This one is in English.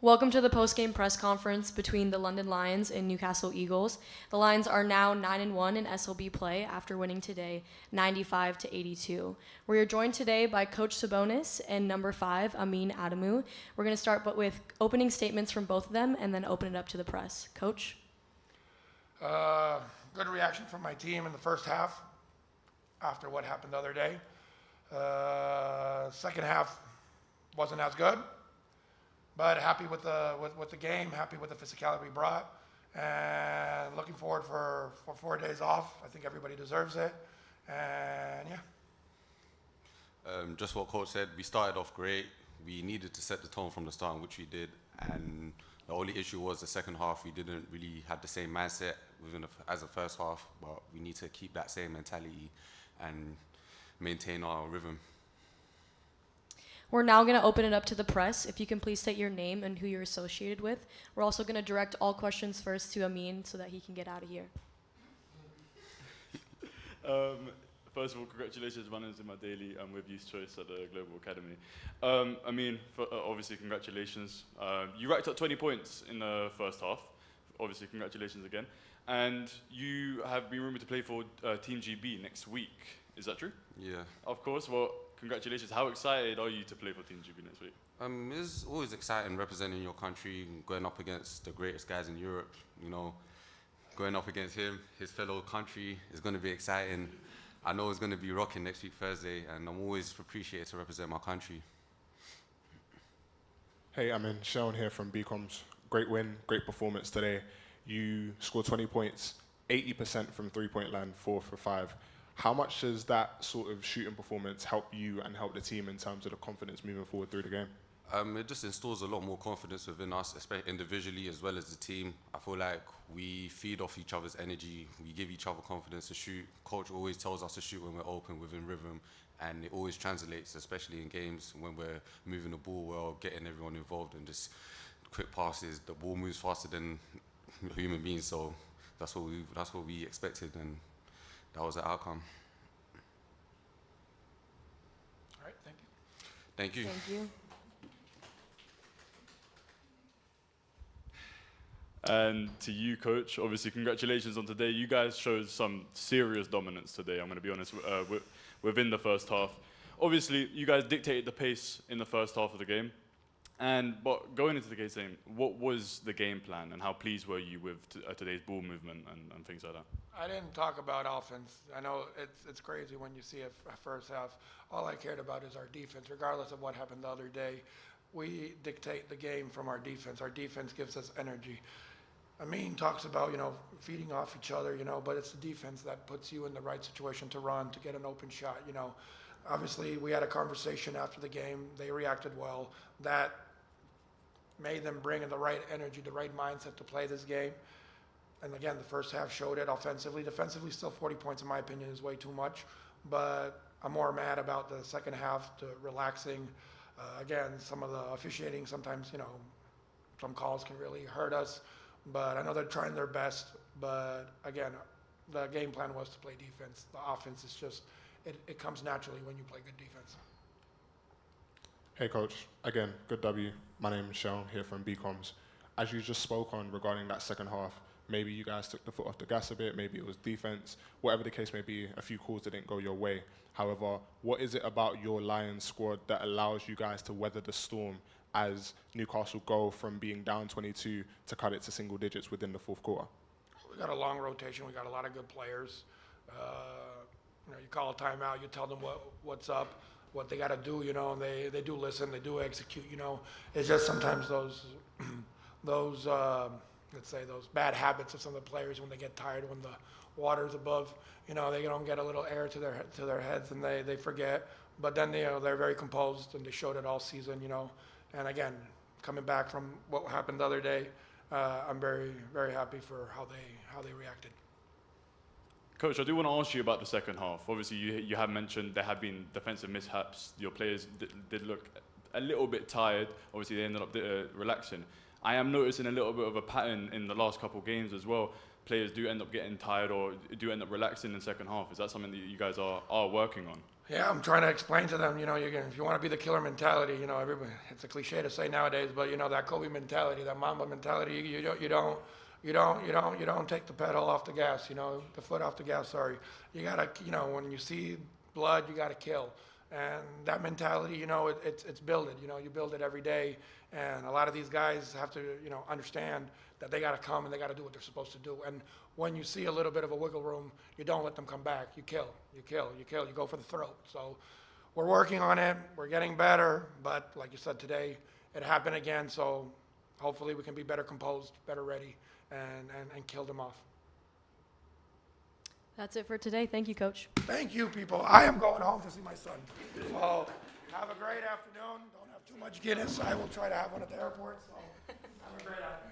Welcome to the post-game press conference between the London Lions and Newcastle Eagles. The Lions are now 9-1 in SLB play after winning today 95-82. We are joined today by Coach Sabonis and number 5, Amin Adamu. We're going to start with opening statements from both of them and then open it up to the press. Coach? Good reaction from my team in the first half after what happened the other day. Second half wasn't as good. But happy with the game, happy with the physicality we brought, and looking forward for 4 days off. I think everybody deserves it, and yeah. Just what Coach said, we started off great. We needed to set the tone from the start, which we did, and the only issue was the second half. We didn't really have the same mindset as the first half, but we need to keep that same mentality and maintain our rhythm. We're now going to open it up to the press. If you can please state your name and who you're associated with. We're also going to direct all questions first to Amin so that he can get out of here. First of all, congratulations, my name's in my daily. I'm with Youth Choice at the Global Academy. Amin, obviously congratulations. You racked up 20 points in the first half. Obviously, congratulations again. And you have been rumored to play for Team GB next week. Is that true? Yeah. Of course. Well, congratulations. How excited are you to play for Team GB next week? It's always exciting representing your country, going up against the greatest guys in Europe. You know, going up against him, his fellow country, is going to be exciting. I know it's going to be rocking next week, Thursday, and I'm always appreciated to represent my country. Hey, I'm Sean here from BComs. Great win, great performance today. You scored 20 points, 80% from three-point line, 4 for 5. How much does that sort of shooting performance help you and help the team in terms of the confidence moving forward through the game? It just instills a lot more confidence within us, especially individually as well as the team. I feel like we feed off each other's energy. We give each other confidence to shoot. Coach always tells us to shoot when we're open, within rhythm, and it always translates, especially in games when we're moving the ball well, getting everyone involved in just quick passes. The ball moves faster than human beings, so that's what we expected, and that was the outcome. All right, thank you. Thank you. Thank you. And to you, Coach, obviously congratulations on today. You guys showed some serious dominance today, I'm going to be honest, within the first half. Obviously, you guys dictated the pace in the first half of the game. But going into the game, what was the game plan and how pleased were you with today's ball movement and things like that? I didn't talk about offense. I know it's crazy when you see a first half. All I cared about is our defense, regardless of what happened the other day. We dictate the game from our defense. Our defense gives us energy. Amin talks about, feeding off each other, but it's the defense that puts you in the right situation to run, to get an open shot, Obviously, we had a conversation after the game. They reacted well. That made them bring in the right energy, the right mindset to play this game. And again, the first half showed it offensively. Defensively, still 40 points, in my opinion, is way too much. But I'm more mad about the second half, to relaxing. Again, some of the officiating, sometimes, some calls can really hurt us. But I know they're trying their best. But again, the game plan was to play defense. The offense is just, it comes naturally when you play good defense. Hey, Coach. Again, good W. My name is Sean here from BComs. As you just spoke on regarding that second half, maybe you guys took the foot off the gas a bit, maybe it was defense, whatever the case may be, a few calls that didn't go your way. However, what is it about your Lions squad that allows you guys to weather the storm as Newcastle go from being down 22 to cut it to single digits within the fourth quarter? We got a long rotation. We got a lot of good players. You call a timeout, you tell them what's up, what they got to do, and they do listen, they do execute, It's just sometimes those let's say those bad habits of some of the players when they get tired, when the water's above, they don't get a little air to their heads and they forget. But then they're very composed and they showed it all season, And again, coming back from what happened the other day, I'm very, very happy for how they reacted. Coach, I do want to ask you about the second half. Obviously, you have mentioned there have been defensive mishaps. Your players did look a little bit tired. Obviously, they ended up relaxing. I am noticing a little bit of a pattern in the last couple of games as well. players do end up getting tired or do end up relaxing in the second half? Is that something that you guys are working on? Yeah, I'm trying to explain to them, if you want to be the killer mentality, everybody, it's a cliche to say nowadays, but that Kobe mentality, that Mamba mentality, you don't take the pedal off the gas, the foot off the gas, sorry. You gotta, when you see blood, you gotta kill. And that mentality, it's built it, you build it every day. And a lot of these guys have to, understand that they gotta come and they gotta do what they're supposed to do. And when you see a little bit of a wiggle room, you don't let them come back. You kill, you go for the throat. So we're working on it. We're getting better. But like you said today, it happened again. So hopefully we can be better composed, better ready, and kill them off. That's it for today. Thank you, Coach. Thank you, people. I am going home to see my son. So have a great afternoon. Don't have too much Guinness. I will try to have one at the airport. So have a great afternoon.